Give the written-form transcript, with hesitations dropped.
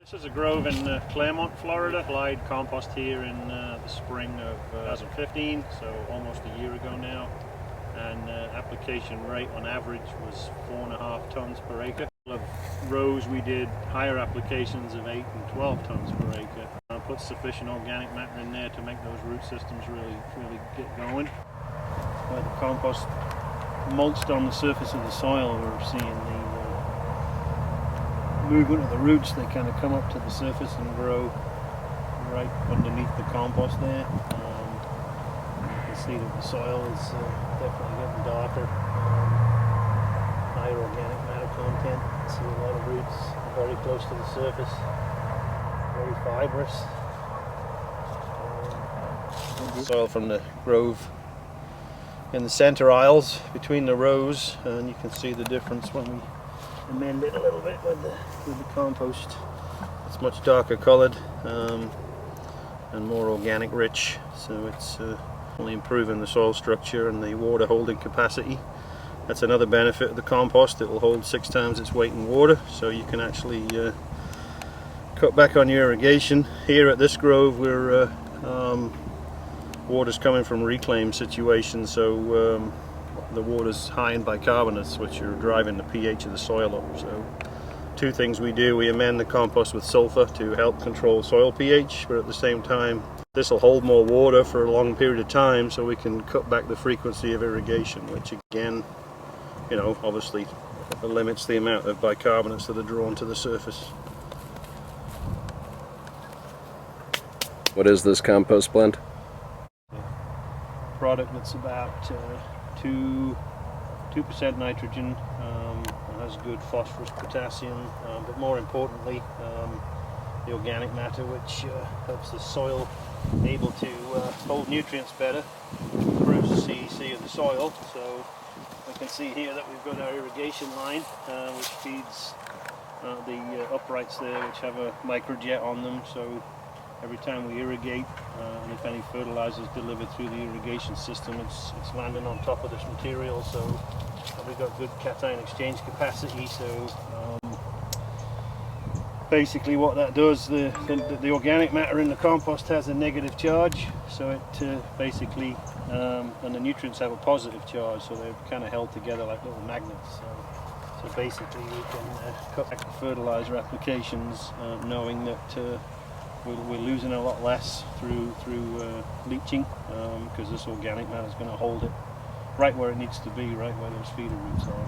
This is a grove in Clermont, Florida. Applied compost here in the spring of 2015, so almost a year ago now. And application rate on average was 4.5 tons per acre. Of rows we did higher applications of 8 and 12 tons per acre. Put sufficient organic matter in there to make those root systems really get going. Where the compost mulched on the surface of the soil, we're seeing the movement of the roots. They kind of come up to the surface and grow right underneath the compost there. You can see that the soil is definitely getting darker, higher organic matter content. You see a lot of roots very close to the surface, very fibrous. Soil from the grove in the center aisles between the rows, and you can see the difference when we amend it a little bit with the compost. It's much darker coloured and more organic rich, so it's only improving the soil structure and the water holding capacity. That's another benefit of the compost. It will hold 6 times its weight in water, so you can actually cut back on your irrigation. Here at this grove, we're water's coming from reclaim situations, so the water's high in bicarbonates, which are driving the pH of the soil up. So 2 things we do: we amend the compost with sulfur to help control soil pH, but at the same time this will hold more water for a long period of time, so we can cut back the frequency of irrigation, which again, you know, obviously limits the amount of bicarbonates that are drawn to the surface. What is this compost blend? Product that's about 2% nitrogen, has good phosphorus, potassium, but more importantly the organic matter, which helps the soil able to hold nutrients better, improves the CEC of the soil. So we can see here that we've got our irrigation line which feeds the uprights there, which have a microjet on them, so every time we irrigate, and if any fertilizer is delivered through the irrigation system, it's landing on top of this material, so we've got good cation exchange capacity. So basically what that does, the organic matter in the compost has a negative charge, so it basically, and the nutrients have a positive charge, so they're kind of held together like little magnets. So basically we can cut back the fertilizer applications, knowing that we're losing a lot less through leaching, because this organic matter is going to hold it right where it needs to be, right where those feeder roots are.